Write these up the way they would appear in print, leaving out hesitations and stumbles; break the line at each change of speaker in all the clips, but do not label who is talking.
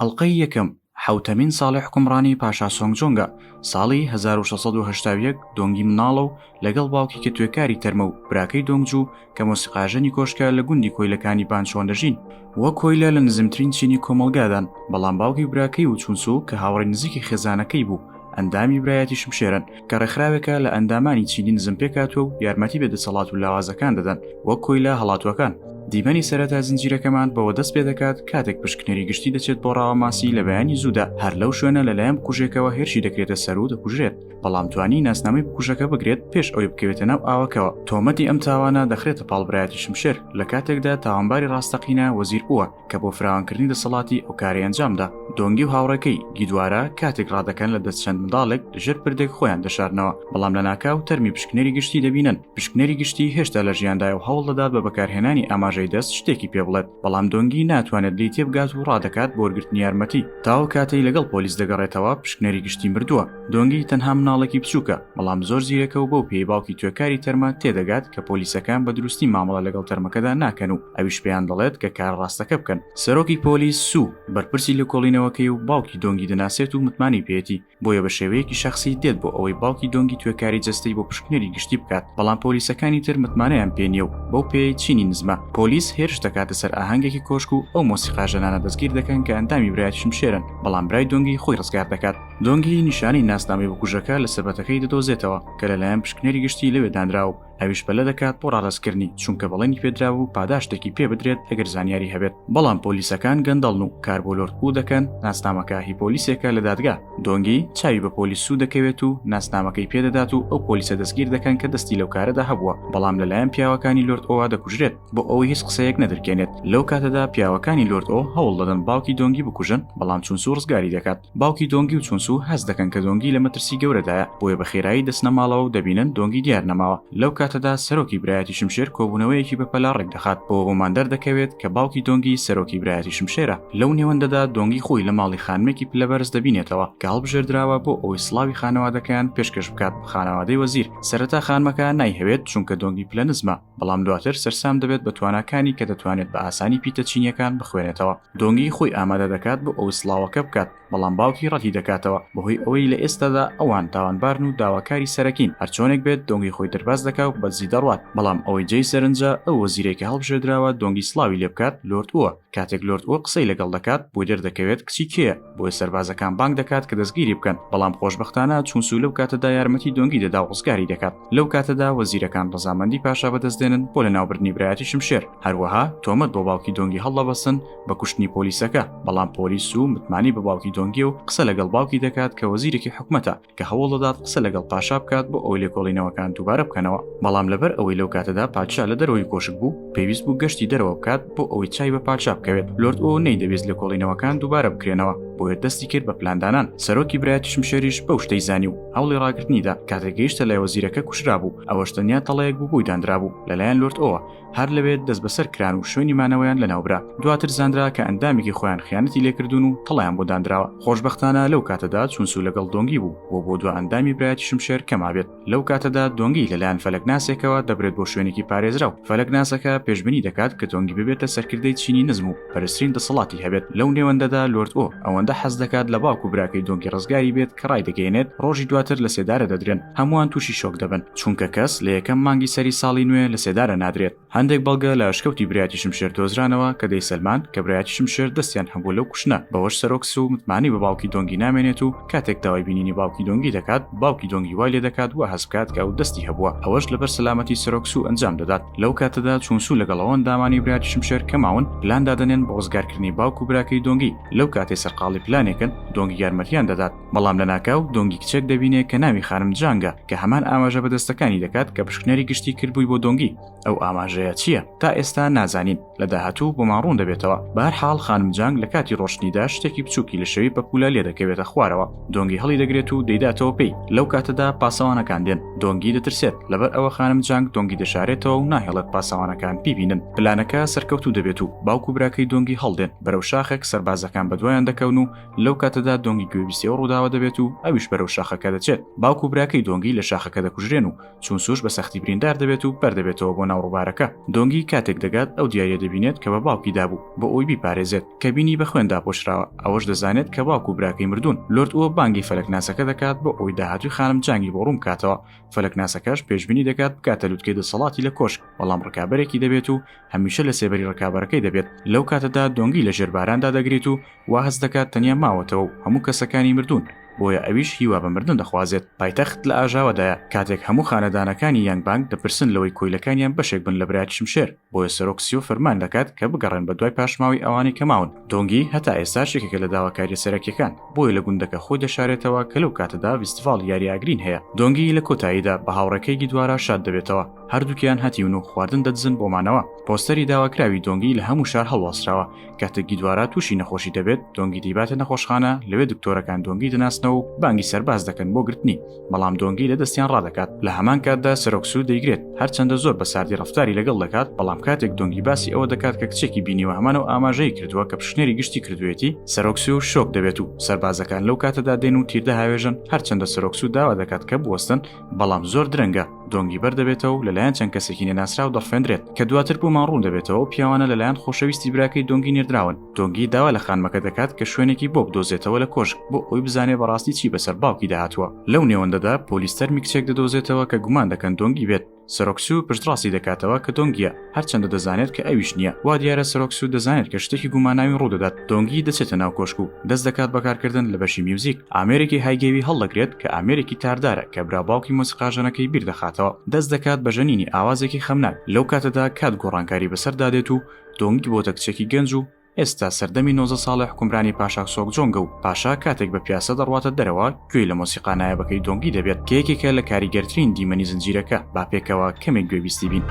ئەڵلقەی یەکەم حوتەمین ساڵی حکومڕانی پاشا سۆنگجۆنگە ساڵی 1681 دۆنگی مناڵە و لەگەڵ باوکی کە توێکاری تەرمە و براکەی دۆنگجوو کە مۆسیقاژەنی کۆشکە لە گوندی کۆیلەکانی بانچۆن دەژین وەک کۆیلە لە نزمترین چینی کۆمەڵگادان بەڵام باوکی براکەی و چونسو کە هاوڕێی نزیکی خێزانەکەی بوو ئەندامی برایەتی شمشێرن کە ڕێکخراوێکە لە ئەندامانی چینی نزم پێکاتوە و یارمەتی بێدەسەڵات و لاوازەکان دەدەن وەک کۆیلە هەڵاتوەکان دیمەنی سەرەتا زنجیرەکەمان بەوە دەست پێ دەکات کاتێک پشکنەری گشتی دەچێت بۆ ڕاوەماسی لە بەیانی زوودا هەر لەو شوێنە لەلایەن بکوژێکەوە هێرشی دەکرێتە سەر و دەکوژرێت بەڵام توانی ناسنامەی بکوژەکە بگرێت پێش ئەوەی بکەوێتە ناو ئاوەکەوە تۆمەتی ئەم تاوانە دەخرێتە پاڵبرایەتی شمشێر لە کاتێکدا تاوانباری ڕاستەقینە وەزیر بووە کە بۆ فراوانکردنی دەسەڵاتی ئەو کارەی ئەنجامدا دۆنگی و هاوڕێکەی گیدوارە کاتێک ڕادەکەن لە دەست چەند منداڵێک لەژێر پردێک خۆیان دەشارنەوە بەڵام لە ناکاو تەرمی پشکنەری گشتی دەبینن پشکنەری گشتی هێشتا لە ژیاندای و هەوڵ دەدات بە بەکارهێنانی ئاماژەی دەست شتێکی پێ بڵێت بەڵام دۆنگی ناتوانێت لی تێبگات و ڕادەکات بۆ وەرگرتنی یارمەتی تاو کاتەی لەگەڵ پۆلیس دەگەڕێتەوە پشکنەری گشتی مردووە دۆنگی تەنها مناڵێکی بچووکە بەڵام زۆر زیرەکە و بەو پێی باوکی توێکاری تەرمە تێدەگات کە پۆلیسەکان بە دروستی مامەڵە لەگەڵ تەرمەکەدا ناکەن و ئەویش پێیان دەڵێت کە کار ڕاستەکە بکەن سەرۆکی پۆلیس سوو بەرپرسی لە کۆڵینەوەکەی و باوکی دۆنگی دەناسێت و متمانی پێێتی بۆیە بە شێوەیەکی شخصی دێت بۆ ئەوەی باوکی دۆنگی توێکاری جەستەی بۆ پشکنەری گشتی بکات بەڵام پۆلیسەکانی تر متمانەیان پێ نییە و بەو پێی چینی نزمە پۆلیس هێرش دەکاتە سەر ئاهەنگێکی کۆشک و ئەو مۆسیقاژەنانە دەستگیر دەکەن کە ئەندامی برایەتی شمشێرن بەڵام برای دۆنگی خۆی ڕزگار دەکات دۆنگی نیشانی ناسنامەی بکوژەکە لە سەبەتەکەی دەدۆزێتەوە کە لەلایەن پشکنەری گشتی لەوێ دانراوە ئەویش پەلە دەکات بۆ ڕاڕازکردنی چونکە بەڵێنی پێدراوە و پاداشتێکی پێ بدرێت ئەگەر زانیاری هەبێت بەڵام پۆلیسەکان گەندەڵن و کار بۆ لۆرتبوو دەکەن ناسنامەکە هی پۆلیسێکە لە دادگا دۆنگی چاوی بە پۆلیس سوو دەکەوێت و ناسنامەکەی پێدەدات و ئەو پۆلیسە دەستگیر دەکەن کە دەستی لەو کارەدا هەبووە بەڵام لەلایەن پیاوەکانی لۆرد ئۆوا دەکوژرێت بۆ ئەوەی هیچ قسەیەک نەدرکێنێت لەو کاتەدا پیاوەکانی لۆرد ئۆ هەوڵ دەدەن باوکی دۆنگی بکوژن بەڵام چونسو ڕزگاری دەکات باوکی دۆنگی و چونسو هەست دەکەن کە دۆنگی لە مەترسی گەورەدایە بۆیە بە خێرایی دەستنە ماڵەوە و دەبینن دۆنگی دیار نەماوە لەو کاتەدا سەرۆکی برایەتی شمشێر کۆبوونەوەیەکی بەپەلا ڕێک دەخات بۆ بۆمان دەردەکەوێت کە باوکی دۆنگی سەرۆکی برایەتی شمشێرە لەو نێوەندەدا دۆنگی خۆی لە ماڵی خانمێکی پلەبەرز دەبینێتەوە کە هەڵبژێردراوە بۆ ئەوەی سڵاوی خانەوادەکەیان پێشکەش بکات بە خانەوادەی وەزیر سەرەتا خانمەکە نایهەوێت چونکە دۆنگی پلە نزمە بەڵام دواتر سەرسام دەبێت بە تواناکانی کە دەتوانێت بە ئاسانی پیتە چینیەکان بخوێنێتەوە دۆنگی خۆی ئامادە دەکات بۆ ئەوەی سڵاوەکە بکات بەڵام باوکی ڕەتی دەکاتەوە بەهۆی ئەوەی لە ئێستادا ئەوان تاوانبارن و داواکاری سەرەکین هەرچۆنێک بێت دۆنگی خۆی دەرباز دەکات و بەدزی دەڕوات بەڵام ئەوەی جێی سەرنجە ئەو وەزیرێکی هەڵبژێردراوە دۆنگی سڵاوی لێ بکات لۆرد ئۆوە کاتێک لۆرد ئۆ قسەی لەگەڵ دەکات بۆی دەردەکەوێت کچی کێیە بۆی سەربازەکان بانگ دەکات کە دەستگیری بکەن بەڵام خۆشبەختانە چونسو لەو کاتەدا یارمەتی دۆنگی دەدا و ڕزگاری دەکات لەو کاتەدا وەزیرەکان ڕەزامەندی پاشا بەدەستدێنن بۆ لە ناوبردنی برایەتی شمشێر هەروەها تۆمەت بۆ باوکی دۆنگی هەڵدەبەستن بە کوشتنی پۆلیسەکە بەڵام پۆلیس و متمانی بە باوکی دۆنگی و قسە لەگەڵ باوکی دەکات کە وەزیرێکی حکومەتە کە هەوڵ دەدات قسە لەگەڵ پاشا بکات بۆ ئەوەی لێکۆڵینەوەکان دووبارە بکەنەوە بەڵام لەبەر ئەوەی لەو کاتەدا پادشا لە دەرەوەی کۆشک بوو پێویست بوو گەشتی دەرەوە بکات بۆ ئەوەی چای بە پادشا بکەوێت لۆرد ئۆ نەیدەوێت لێکۆڵینەوەکان دووبارە بکرێنەوە بۆیە دەستی کرد بە پلاندانان سەرۆکی برایەتی شمشێریش بەو شتەی زانی و هەوڵی ڕاگرتنیدا کاتێک گەیشتە لای وەزیرەکە کوژرا بوو ئەوەش تەنیا تەڵەیەک بوو بووی دانرابوو لەلایەن لۆرد ئۆوە هەر لەوێت دەست بەسەر کران و شوێنی مانەوەیان لەناوبرا دواتر زانرا کە ئەندامێکی خۆیان خیانەتی لێکردون و تەڵیان بۆ دانراوە خۆشبەختانە لەو کاتەدا چونسو لەگەڵ دۆنگی بوو بۆ دو ئەندامی برایەتی شمشێر کەمابێت لەو کاتەدا دۆنگی لەلایەن فەلەکناسێکەوە دەبرێت بۆ شوێنێکی پارێزرا و فەلەکناسەکە پێشبینی دەکات کە دۆنگی ببێتە سەرکردەی چینی نزم و پەرسترین دەسەڵاتی هەبێت لەو نێوەندەدا لۆرد ئۆ ئەوەندە حەز دەکات لە باوک و براکەی دۆنگی ڕزگاری بێت کە ڕای دەگەێنێت ڕۆژی دواتر لە سێدارە دەدرێن هەمووان تووشی شۆک دەبن چونکە کەس لە یەکەم مانگی سەری ساڵی نوێ لە سێدارە نادرێت هەندێک بەڵگە لە ئەشکەوتی برایەتی شمشێر دۆزرانەوە کە دەی سەلمان کە برایەتی شمشێر دەستیان هەبوو لەو کوشتنە بەوەش سەرۆکس و متمانی بە باوکی دۆنگی نامێنێت و کاتێک داوای بینینی باوکی دۆنگی دەکات باوکی دۆنگی وای لێ دەکات و هەست بکات کە ئەو دەستی هەبووە ئەوەش لەبەر سەلامەتی سەرۆکس و ئەنجام دەدات لەو کاتەدا چونسو لەگەڵەوە ئەندامانی برایەتی شمشێر کەماون پلان دادەنێن بۆ ڕزگارکردنی باوک و براکەی دۆنگی لەو کاتێ سەرقاڵی پلانێکن دۆنگی یارمەتیان دەدات بەڵام لە ناکاو دۆنگی کچێک دەبینێت کە ناوی خانم جانگە کە هەمان ئاماژە بەدەستەکانی دەکات کە پشکنەری گشتی کردبووی بۆ دۆنگی ئەو ئاماژەیە چییە تا ئێستا نازانین لە داهاتوو بۆ ماڕوون دەبێتەوە بەهەرحاڵ خانم جانگ لە کاتی ڕۆشنیدا شتێکی بچووکی لە شەوی پەپولا لێ دەکەوێتە خوارەوە دۆنگی هەڵی دەگرێت و دەیداتەوە پێی لەو کاتەدا پاسەوانەکان دێن دۆنگی دەترسێت لەبەر ئەوە خانم جانگ دۆنگی دەشارێتەوە و ناهێڵێت پاسەوانەکان بیبینن پلانەکە سەرکەوتوو دەبێت و باوک و براکەی دۆنگی هەڵدێن بەرەو شاخێک سەربازەکان بەدوایان دەکەون و و لەو کاتەدا دۆنگی گوێبیستیەوە ڕووداوە دەبێت و ئەویش بەرەو شاخەکە دەچێت. باوکو براکەی دۆنگی لە شاخەکە دەکوژرێن و چون سوش بە سەختی بریندار دەبێت و بەردەبێتەوە بۆ ناو ڕووبارەکە. دۆنگی کاتێک دەگات ئەو دیارە دەبینێت کە بە باوکی دابوو بۆ ئەوی بیپارێزێت کە بینی بە خوێن داپۆشراوە. ئەوەش دەزانێت کە باوکو براکەی مردوون. لۆرد ئەوە بانگی فەلەکناسەکە دەکات بۆ ئەوی داهاتووی خانم جانگی بۆ ڕوون بکاتەوە. فەلەکناسەکەش پێشبینی دەکات بکاتە لووتکەی دەسەڵاتی لە کۆشک، بەڵام ڕکابەرێکی دەبێت و هەمیشە لە سێبەری ڕکابەرەکەی دەبێت. لەو کاتەدا دۆنگی لە ژێرباراندا دەگرێت و وا هەست دەکات تەنیا ماوەتەوە و هەموو کەسەکانی مردوون، بۆیە ئەویش هیوا بە مردن دەخوازێت. پایتەخت لە ئاژاوەدایە کاتێک هەموو خانەدانەکانی یانگبانگ دەپرسن لەوەی کۆیلەکانیان بەشێک بن لە برایەتی شمشێر، بۆیە سەرۆکسیۆ فەرمان دەکات کە بگەڕێن بە دوای پاشماوی ئەوانەی کە ماون. دۆنگی هەتا ئێستا شێکێکە لە داواکاریە سەرەکیەکان، بۆیە لە گوندەکە خۆی دەشارێتەوە کە لەو کاتەدا فیستیڤاڵ یاریاگرین هەیە. دۆنگی لە کۆتاییدا بە هاوڕێکەیەکی دوارا شاد دەبێتەوە، هەردووکیان هەتیون و خواردن دەدزن بۆمانەوە. پۆستەری داواکراوی دۆنگی لە هەموو شار هەڵوەستراوە. کاتێکی دوارا تووشی نەخۆشی دەبێت، دۆنگی دەیباتە نەخۆشخانە، لەوێ دکتۆرەکان دۆنگی دەناسنەوە و بانگی سەرباز دەکەن بۆ گرتنی، بەڵام دۆنگی لە دەستیان ڕادەکات. لە هەمان کاتدا سەرۆکسو دەیگرێت، هەرچەندە زۆر بە ساردی ڕەفتاری لەگەڵ دەکات، بەڵام کاتێک دۆنگی باسی ئەوە دەکات کە کچێکی بینیوە هەمانەوە ئاماژەی کردووە کە پشنێری گشتی کردوێتی، سەرۆکسو شۆک دەبێت و سەربازەکان لەو کاتەدا دێن و تیردە هاوێژن. هەرچەندە سەرۆکسو داوا دەکات کە بوەستن، بەڵام زۆر درەنگە. دۆنگی بەردەبێتەوە و لەلایەن چەند کەسێکی نێناسرا و دەڕفێنرێت کە دواتر بۆمان ڕوون دەبێتەوە و پیاوانە لەلایەن خۆشەویستی براکەی دۆنگی نێردراون. دۆنگی داوا لە خانمەکە دەکات کە شوێنێکی بۆ بدۆزێتەوە لە کۆشک بۆ ئەوی بزانێ بەڕاستی چی بەسەر باوکی داهاتووە. لەو نێوەندەدا پۆلیس تەرمی کچێک دەدۆزێتەوە کە گومان دەکەن دۆنگی بێت. سەرۆکسو پشتڕاستی دەکاتەوە کە دۆنگیە، هەرچەندە دەزانێت کە ئەویش نییە. وا دیارە سەرۆکسو دەزانێت کە شتێکی گوماناوی ڕوودەدات. دۆنگی دەچێتە ناو کۆشک و دەست دەکات بەکارکردن لە بەشی میوزیک. ئامێرێکی هایگەوی هەڵدەگرێت کە ئامێرێکی تاردارە کە برا باوکی مۆسیقاژەنەکەی بیر دەخاتەوە. دەست دەکات بە ژەنینی ئاوازێکی خەمناک. لەو کاتەدا کات گۆڕانکاری بەسەردادێت و دۆنگی بۆتە کچێکی گەنج و ئێستا سەردەمی 90 ساڵی حکومرانی پاشا سۆگجۆنگە و پاشا کاتێک بە پیاسە دەڕواتە دەرەوە گوێی لە مۆسیقا نایەبەکەی دۆنگی دەبێت کە یەکێکە لە کاریگەرترین دیمەنی زنجیرەکە. با پێکەوە کەمێک گوێبیستی بین.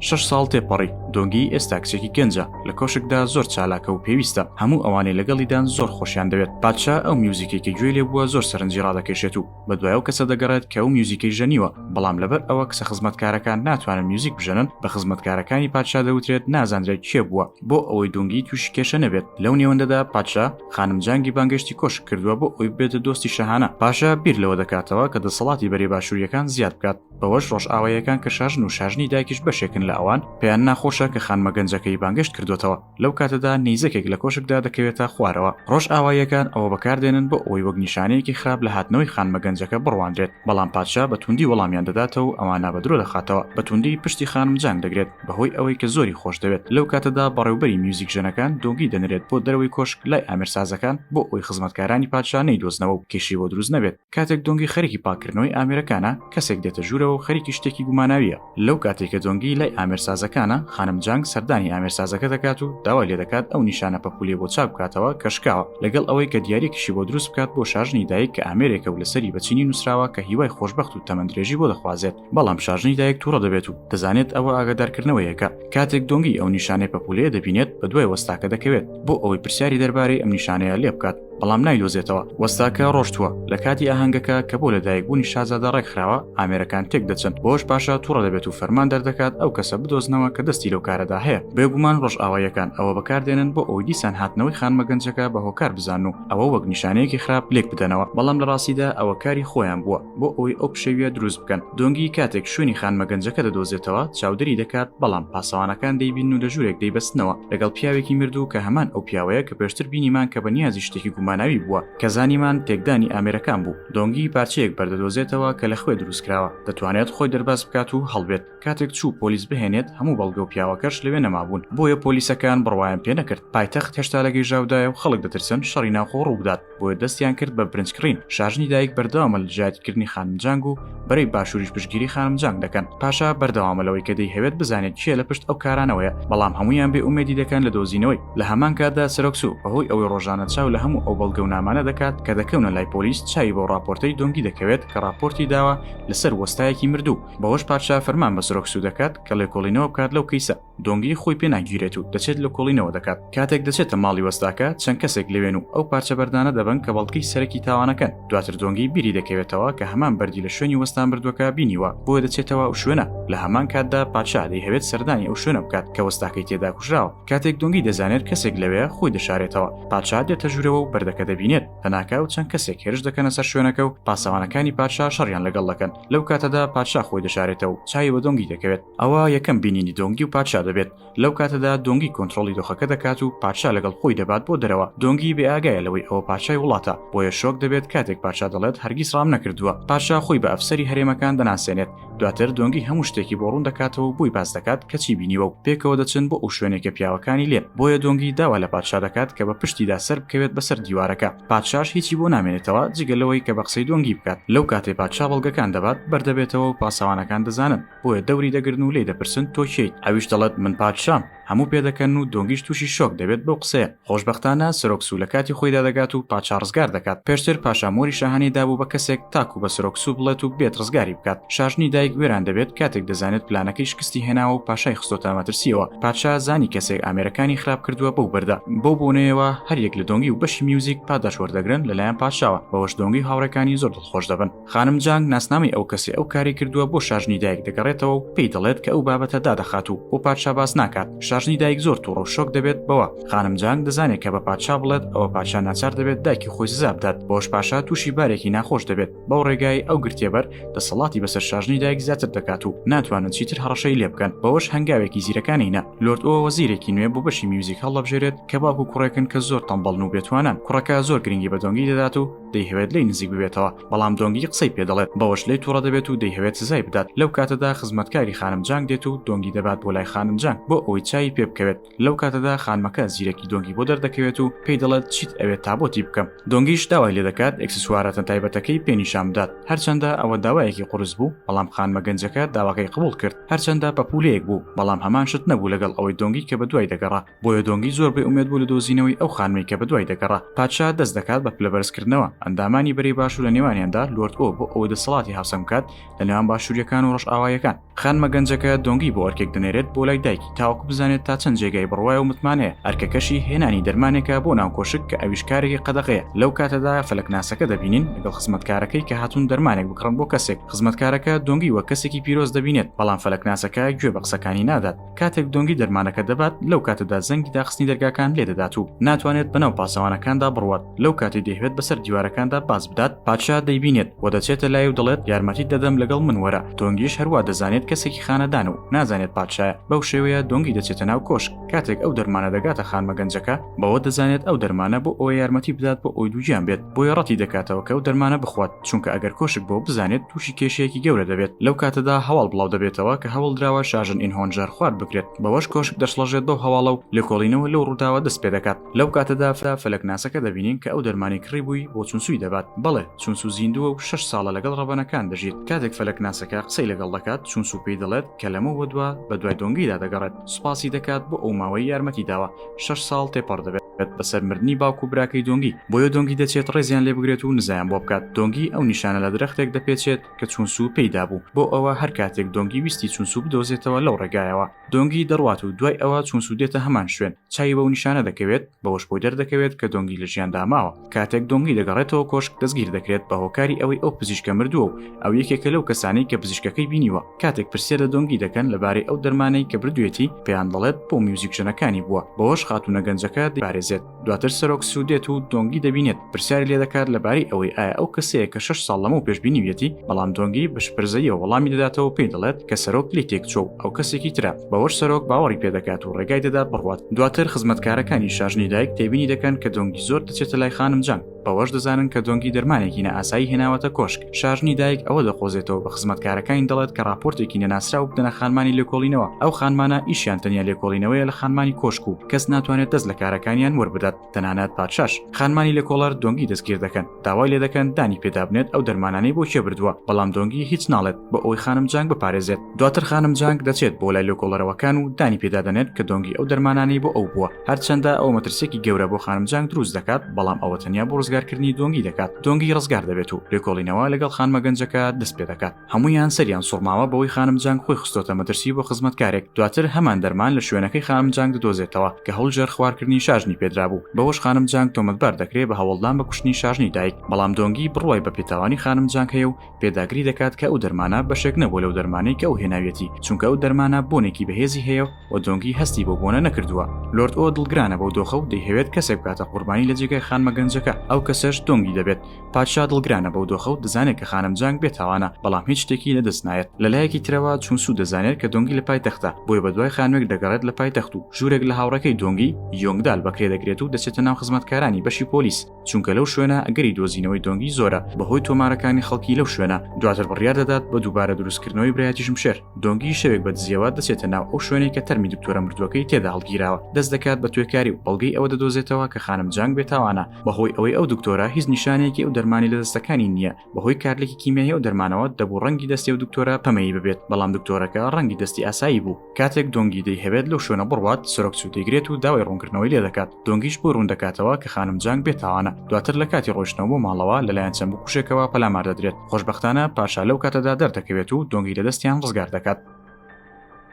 شش ساڵ تێپەڕی دۆنگی ئێستا کچێکی گەنجە، لە کۆشکدا زۆر چالاکە و پێویستە. هەموو ئەوانەی لەگەڵیدان زۆر خۆشیان دەوێت. پادشا ئەو میوزیکێکی گوێ لێ بووە زۆر سەرنجی ڕادەکێشێت و بە دوایەوە کەسە دەگەڕێت کە ئەو میوزیکەی ژەنیوە، بەڵام لەبەر ئەوە کەسە خزمەتکارەکان ناتوانن میوزیک بژەنن، بە خزمەتکارەکانی پادشا دەوترێت نازانرێت کێ بووە بۆ ئەوەی دۆنگی تووشی کێشە نەبێت. لەو نێوەندەدا پادشا خانم جانگی بانگشتی کۆشک کردووە بۆ ئەوی بێتە دۆستی شەهانە. پاشا بیر لەوە دەکاتەوە کە دەسەڵاتی بەرێ باشووریەکان زیاد بکات، بەوەش ڕۆژئاواییەکان کە شاژن و شاژنی دایکیش بەشێکن لە ئەوان پێیان ناخۆشە کە خانمە گەنجەکەی بانگشت کردوتەوە. لەو کاتەدا نەیزەکێک لە کۆشکدا دەکەوێتە خوارەوە. ڕۆژئاواییەکان ئەوە بەکاردێنن بۆ ئەوەی وەک نیشانەیەکی خراپ لە هاتنەوەی خانمە گەنجەکە بڕواندرێت، بەڵام پادشا بە توندی وەڵامیان دەداتەوە و ئەوانە بە درۆ دەخاتەوە. بە توندی پشتی خانم جانگ دەگرێت بەهۆی ئەوەی کە زۆری خۆش دەوێت. لەو کاتەدا بەڕێوبەری میوزیک ژەنەکان دۆنگی دەنرێت بۆ دەرەوەی کۆشک لای ئامێرسازەکان بۆ ئەوی خزمەتکارانی پادشا نەیدۆزنەوە و کێشی بۆ دروست نەبێت. کاتێک دۆنگی خەریکی پاکردنەوەی ئامێرەکانە، کەسێک دێتە ژوورەوە و خەریکی شتێکی گوماناویە. لەو کاتێک کە دۆنگی لای ئامێرسازەکانە، خانم جانگ سەردانی ئامێرسازەکە دەکات و داوا لێ دەکات ئەو نیشانە پەپولێ بۆ چاک بکاتەوە کە شکاوە، لەگەڵ ئەوەی کە دیاریکیشی بۆ دروست بکات بۆ شاژنی دایک کە ئامێرێکە و لەسەری بەچینی نووسراوە کە هیوای خۆشبەخت و تەمەندرێژی بۆ دەخوازێت، بەڵام شاژنی دایک تووڕە دەبێت و دەزانێت ئەوە ئاگادارکردنەوەیەکە. کاتێک دۆنگی ئەو نیشانەی پەپولێ دەبینێت بە دوای وەستاکە دەکەوێت بۆ ئەوەی پرسیاری دەربارەی ئەم نیشانەیە لێ بکات، بەڵام نایدۆزێتەوە. وەستاکە ڕۆشتووە. لە کاتی ئاهەنگەکە کە بۆ لەدایکبوونی شازادە ڕێکخراوە، ئامێرەکان تێک دەچن، بۆش پاشا تووڕە دەبێت و فەرمان دەردەکات ئەو کەسە بدۆزنەوە کە دەستی لەو کارەدا هەیە. بێگومان ڕۆژئاواییەکان ئەوە بەکاردێنن بۆ ئەوەی دیسان هاتنەوەی خانمە گەنجەکە بە هۆکار بزان و ئەوە وەک نیشانەیەکی خراپ لێک بدەنەوە، بەڵام لە ڕاستیدا ئەوە کاری خۆیان بووە بۆ ئەوەی ئەو پشەویە دروست بکەن. دۆنگی کاتێک شوێنی خانمە گەنجەکە دەدۆزێتەوە چاودەری دەکات، بەڵام پاسەوانەکان دەیبین و لە ژوورێک دەیبەستنەوە لەگەڵ پیاوێکی مردوو کە هەمان ئەو پیاوەیە کە پێشتر بینیمان کە بەنیازی شتێکی گوماناوی بووە کە زانیمان تێکدانی ئامێرەکان بوو. دۆنگی پارچەیەک بەردەدۆزێتەوە کە لە خوێ دروستکراوە، دەتوانێت خۆی دەرباز بکات و هەڵبێت. کاتێک چوو پۆلیس بهێنێت، هەموو بەڵگە و پیاوەکەش لەوێ نەمابوون، بۆیە پۆلیسەکان بڕوایان پێ نەکرد. پایتەخت هێشتا لە گەیژاودایە و خەڵک دەترسن شەڕی ناوخۆ ڕوو بدات، بۆیە دەستیان کرد بە برنجکڕین. شاژنی دایک بەردەوامە لە جیهاتکردنی خانم جانگ و بەرەی باشووریش پشتگیری خانم جانگ دەکەن. پاشا بەردەوامە لەوەی کە دەیهەوێت بزانێت چیە لە پشت ئەو کارانەوەیە، بەڵام هەمویان بێ ئومێدی دەکەن لە دۆزینەوەی. لە هەمان کاتدا سەرۆکسو بەهۆی ئەوەی ڕۆژانە چاو لە هەموو ئەو بەڵگە و نامانە دەکات کە دەکەونە لای پۆلیس چاوی بۆ راپۆرتەی دۆنگی دەکەوێت کە راپۆرتی داوە لەسەر وەستایەکی مردوو. بەوەش پادشا فەرمان بە سرۆکسو دەکات کە لێکۆڵینەوە بکات لەو کەیسە. دۆنگی خۆی پێ ناگیرێت و دەچێت لە کۆڵینەوە دەکات. کاتێک دەچێتە ماڵی وەستاکە چەند کەسێک لەوێن و ئەو پارچە بەردانە دەبن کە بەڵگەی سەرەکی تاوانەکەن. دواتر دۆنگی بیری دەکەوێتەوە کە هەمان بەردی لە شوێنی وەستان بردووەکە بینیوە بۆیە دەچێتەوە ئەو شوێنە. لە هەمان کاتدا پادشا دەیهەوێت سەردانی ئەو شوێنە بکات کە وەستاکەی تێدا کوژراوە. کاتێک دۆنگی دەزانێت کەسێک لەوێ خۆی دەشارێتەوە. پادشا دێتە ژوورەوە و بەردەکە دەبینێت. هەناکاو چەند کەسێک هێرش دەکەنە سەر شوێنەکە و پاسەوانەکانی پادشا شەڕیان لەگەڵ دەکەن. لەو کاتەدا پادشا خۆی دەشارێتەوە و چاوی بە دۆنگی دەکەوێت. ئەوە یەکەم بینینی دۆنگی و پادشا دەبێت. لەو کاتەدا دۆنگی کۆنتڕۆڵی دۆخەکە دەکات و پادشا لەگەڵ خۆی دەبات بۆ دەرەوە. دۆنگی بێئاگایە لەوەی ئەوە پادشای وڵاتە بۆیە شۆک دەبێت کاتێک پادشا دەڵێت هەرگیز ڕام نەکردووە. پادشا خۆی بە ئەفسەری هەرێمەکان دەناسێنێت. دواتر دۆنگی هەموو شتێکی بۆ ڕوون دەکاتەوە و بووی باس دەکات کە چی بینیوە و پێکەوە دەچن بۆ ئەو شوێنێکە پیاوەکانی لێن. بۆیە دۆنگی داوا لە پادشا دەکات کە بە پشتیدا سەر بکەوێت بەسەر دیوارەکە. پادشاش هیچی بۆ نامێنێتەوە جگەلەوەی کە بە قسەی دۆنگی بکات. لەو کاتێ پادشا بەڵگەکان دەبات بەردەبێتەوە و پاسەوانەکان دەزانن بۆیە دەوری دەگرن و لێ دەپرسن تۆ کێیت؟ ئەویش دەڵێت من پادشام. هەموو پێدەکەن و دۆنگیش تووشی شۆک دەبێت بەو قسەیە. خۆشبەختانە سەرۆکسو لە کاتی خۆیدا دەگات و پادشا ڕزگار دەکات. پێشتر پاشا مۆری شاهانەی دابوو بە کەسێک تاکو بە سەرۆکسو بڵێت و بێت ڕزگاری بکات. شاژنی دایک وێران دەبێت کاتێک دەزانێت پلانەکەی شکستی هێناوە و پاشای خستۆتە مەترسیەوە. پادشا زانی کەسێک ئامێرەکانی خراپ کردووە بەو بەردە. بەو بۆنەیەوە هەریەک لە دۆنگی و بەشی میوزیک پاداش وەردەگرن لەلایەن پادشاوە. بەوەش دۆنگی هاوڕێکانی زۆر دڵخۆش دەبن. خانم جانگ ناسنامەی ئەو کەسێ ئەو کاری کردووە بۆ شاژنی دایک دەگەڕێتەوە و پێی دەڵێت کە ئەو بابەتە دادەخات و بۆ پادشا باس ناکات. شاژنی دایک زۆر تووڕە و شۆک دەبێت بەوە. خانم جانگ دەزانێت کە بە پادشا بڵێت ئەوە پادشا ناچار دەبێت دایکی خۆی سزا بدات. بۆش پاشا تووشی بارێکی ناخۆش دەبێت. بەو ڕێگای ئەو گرتێبەر دەسەڵاتی بەسەر شاژنی دایک زیاتر دەکات و ناتوانن چیتر هەڕەشەی لێ بکەن. بەوەش هەنگاوێکی زیرەکانینە. لۆرد ئەوە وەزیرێکی نوێ بۆ بەشی میوزیک هەڵەبژێرێت کە باوکو کوڕێکن کە زۆر تەمبەڵن و بێتوانن. کوڕەکە زۆر گرنگی بە دۆنگی دەدات و دەیهەوێت لێی نزیک ببێتەوە. بەڵام دۆنگی قسەی پێ دەڵێت بەوەش لێی تووڕە دەبێت و دەیهەوێت سزای بدات. لەو کاتەدا خزمەتکاری خانم جانگ دێت و دۆنگی دەبات بۆ لای خانم جانگ بۆ ئەوەی چای پێ بکەوێت. لەو کاتەدا خانمەکە زیرەکی دۆنگی بۆ دەردەکەوێت و پێی دەڵێت چیت ئەوێت تابۆتی بکەم. دۆنگیش داوای لێ دەکات ئەکسسوارەتە تایبەتەکەی پێنیشان بدات. هەرچەندە ئەوە داوایەکی قورس بوو بەڵام خانمە گەنجەکە داواکەی قبول کرد. هەرچەندە پەپولەیەک بوو بەڵام هەمان شت نەبوو لەگەڵ ئەوەی دۆنگی کە بەدوای دەگەڕا. بۆیە دۆنگی زۆر بێئومێد بوو لە دۆزینەوەی ئەو خانمەی کە بەدوای دەگەڕا. پادشا دەست دەکات بە پلەبەرزکردنەوە. ئەندامانی بەرەی باشوور لە نێوانیاندا لۆرد ئۆ بۆ ئەوەی دەسەڵاتی هاوسەنگ بکات لە نێوان باشووریەکان و ڕەشئاوایەکان. خانمە گەنجەکە دۆنگی بۆ ئەرکێک دەنێرێت بۆ لای دایکی تاوەکو بزانێت تا چەند جێگای بڕوایە و متمانەیە. ئەرکەکەشی هێنانی دەرمانێکە بۆ ناو کۆشک کە ئەویشکارێکی قەدەغەیە. لەو کاتەدا فەلەکناسەکە دەبینین لەگەڵ خزمەتکارەکەی کە هاتوون دەرمانێک بکڕن بۆ کەسێک. خزمەتکارەکە دۆنگی وە کەسێکی پیرۆز دەبینێت بەڵام فەلەکناسەکە گوێ بە قسەکانی نادات. کاتێک دۆنگی دەرمانەکە دەبات لەو کاتەدا زەنگی داخستنی دەرگاکان لێ دەدات و ناتوانێت بەناو پاسەوانەکاندا بڕوات. لەو کاتی دەیەوێت بەسەر دیوارەکاندا باز بدات پادشا دەیبینێت و دەچێتە لای و دەڵێت یارمەتی دەدەم لەگەڵ من وەرە. دۆنگیش هەروە دەزانێت کەسێکی خانەدان و نازانێت پادشایە. بەو شێوەیە دۆنگی دەچێتە ناو کۆشک. کاتێک ئەو دەرمانە دەگاتە خانمە گەنجەکە بەوە دەزانێت ئەو دەرمانە بۆ ئەوە یارمەتی بدات بۆ ئەوی دووجیان بێت. بۆیە ڕەتی دەکاتەوە کە ئەو دەرمانە بخوات چونکە ئەگەر کۆشک بۆ بزانێت تووشی کێشەیەکی گەورە دەبێت. لەو کاتەدا هەواڵ بڵاو دەبێتەوە کە هەوڵ دراوە شاژن ئینهۆنجار خوارد بکرێت. بەوەش کۆشک دەشڵەژێت بەو هەواڵە و لێکۆڵینەوە لەو ڕووداوە دەست پێ دەکات. لەو کاتەدا فەلەکناسەکە دەبینین کە ئەو دەرمانی کڕی بووی بۆ چونسوی دەبات. بەڵێ چونسو زیندووە و 6 ساڵە لەگەڵ ڕەبەنەکان دەژیت. کاتێک فەلەکناسەکە قسەی لەگەڵ دەکات چونسو پێی دەڵێت کە لەمە وەدووە بە دوای دۆنگیدا دەگەڕێت. سوپاسی دەکات بۆ ئەو ماوەی یارمەتی داوە. 6 ساڵ تێپەڕ دەبێت بەسەر مردنی باوکو و براکەی دۆنگی. بۆیە دۆنگی دەچێت ڕێزیان لێ بگرێت و نزایان بۆ بکات. دۆنگی ئەو نیشانە لە درەختێک دەپێچێت کە چونسو پێیدا بوو. بۆ ئەوە هەر کاتێک دۆنگی ویستی چونسو بدۆزێتەوە لەو ڕێگایەوە دۆنگی دەڕوات و دوای ئەوە چونسو دێتە هەمان شوێن. چای بەو نیشانە دەکەوێت بەوەش بۆی دەردەکەوێت کە دۆنگی لە ژیاندا ماوە. کاتێک دۆنگی دەگەڕێتەوە کۆشک دەستگیر دەکرێت بە هۆکاری ئەوەی ئەو پزیشکە مردووە و ئەو یەکێکە لەو کەسانەی کە پزیشکەکەی بینیوە. کاتێک پرسیارە دۆنگی دەکەن لەبارەی ئەو دەرمانەی کە بردوێتی پێیان دەڵێت بۆ میوزیکشنەکانی بووە. بەوەش خاتونە گەنجەکە دەپارێزێت. دواتر سەرۆکسو دێت و دۆنگی دەبینێت پرسیاری لێ دەکات لەبارەی ئەوەی ئایا ئەو کەسەیە کە 6 ساڵ لەمەوە پێشبینیوێتی. بەڵام دۆنگی بەشپرزەیەوە وەڵامی دەداتەوە پێی دەڵێت کە سەرۆک لی تێکچۆ ئەو کەسێکی ترە. بەوەش سەرۆک باوەڕی پێدەکات و ڕێگای دەدات بڕوات. دواتر خزمەتکارەکانی شاژنی دایک تێبینی دەکەن کە دۆنگی زۆر دەچێتە لای خانم جانگ. بەوەش دەزانن کە دۆنگی دەرمانێکی نەئاسایی هێناوەتە کۆشک. شاژنی دایک ئەوە دەخۆزێتەوە بە خزمەتکارەکانی دەڵێت کە راپۆرتێکی نەناسرا و بدەنە خانمانی لێکۆڵینەوە. ئەو خانمانە ئیشیان تەنیا لێکۆڵینەوەیە لە خانمانی کۆشک و کەس ناتوانێت دەست لە کارەکانیان وەربدات تەنانەت پادشاش خانمانی لێکۆڵەر دۆنگی دەستگیر دەکەن داوای لێ دەکەن دانی پێدابنێت ئەو دەرمانانەی بۆ کێ بردووە بەڵام دۆنگی هیچ ناڵێت بە ئەوی خانم جانگ بپارێزێت دواتر خانم جانگ دەچێت بۆ لای لێکۆڵەرەوەکان و دانی پێدادەنێت کە دۆنگی ئەو دەرمانانەی بۆ ئەو بووە هەرچەندە ئەو مەترسێکی گەورە بۆ خانم جانگ دروست دەکات بەڵام ئەوە تەنیا بۆ ڕزگارکردنی دۆنگی دەکات دۆنگی ڕزگار دەبێت و لێکۆڵینەوە لەگەڵ خانمە گەنجەکە دەست پێ دەکات هەمویان سەریان سوڕماوە بەوەی خانم جانگ خۆی خستۆتە مەترسی بۆ خزمەتکارێک دواتر هەمان دەرمان لە شوێنەکەی خانم جانگ دۆزێتەوە کە هەڵژێر خواردکردنی شاژنی پێدرابوو بەوەش خانم جانگ تۆمەتبار دەکرێت بە هەوڵدان بە کوشتنی شاژنی دایک بەڵام دۆنگی بڕوای بە پێتاوانی خانم جانگ هەیە و پێداگری دەکات کە ئەو دەرمانە بەشێک نەبوو لەو دەرمانەی کە ئەو هێناوێتی چونکە ئەو دەرمانە بۆنێکی بەهێزی هەیە و دۆنگی هەستی بۆ بۆنە نەکردووە لۆرد ئۆ دڵگرانە بەو دۆخە و دەیهەوێت کەسێک بکاتە قوربانی لە جێگای خانمە گەنجەکە ئەو کەسەش دۆنگی دەبێت پادشا دڵگرانە بەو دۆخە و دەزانێت کە خانم جانگ بێتاوانە بەڵام هیچ شتێکی لەدەست نایەت لەلایەکی ترەوە چون سوود دەزانێت کە دۆنگی لە پایتەختە بۆیە بەدوای خانوێک دەگەڕێت لە پایتەخت و ژوورێک لە هاوڕەکەی دۆنگی یۆنگدال بەکرێ دەگرێت و دەچێتە ناو خزمەتکارانی بەشی پۆلیس چونکە لەو شوێنە ئەگەری دۆزینەوەی دۆنگی زۆرە بەهۆی تۆمارەکانی خەڵکی لەو شوێنە دواتر بڕیار دەدات بە دووبارە دروستکردنەوەی برایەتی ژمشێر دۆنگی شەوێک بە دزیەوە دەچێتە ناو ئەو شوێنەی کە تەرمی دکتۆرە مردووەکەی تێدا هەڵگیراوە دەست دەکات بە توێکاری و بەڵگەی ئەوە دەدۆزێتەوە کە خانم جانگ بێتاوانە بەهۆی ئەوەی ئەو دکتۆرە هیچ نیشانێکی ئەو دەرمانی لە دەستەکانی نییە بەهۆی کارلێکی کیمیایی ئەو دەرمانەوە دەبوو ڕەنگی دەستی و دکتۆرە پەمەیی ببێت بەڵام دکتۆرەکە ڕەنگی دەستی ئاسایی بوو کاتێک دۆنگی دەیهەوێت لەو شوێنە بڕوات سۆرۆکچوو دەیگرێت و داوای ڕوونکردنەوەی لێ دەکات دۆنگیش بۆ ڕوون دەکاتەوە کە خانم جانگ بێتاوانە دواتر لە کاتی ڕۆشتنەوە بۆ ماڵەوە لەلایەن چەند بکوشێکەوە پەلامار دەدرێت خۆشبەختانە پاشا لەو کاتەدا دەردەکەوێت و دۆنگی لە دەستیان ڕزگار دەکات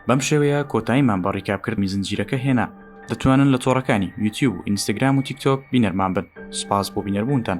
بەم شێوەیە کۆتاییمان بە ڕیکابکردنی زنجیرەکە هێنا دەتوانن لە تۆڕەکانی یوتیوب و ئینستاگرام و تیکتۆک بینەرمان بن سپاس بۆ بینەربوونتان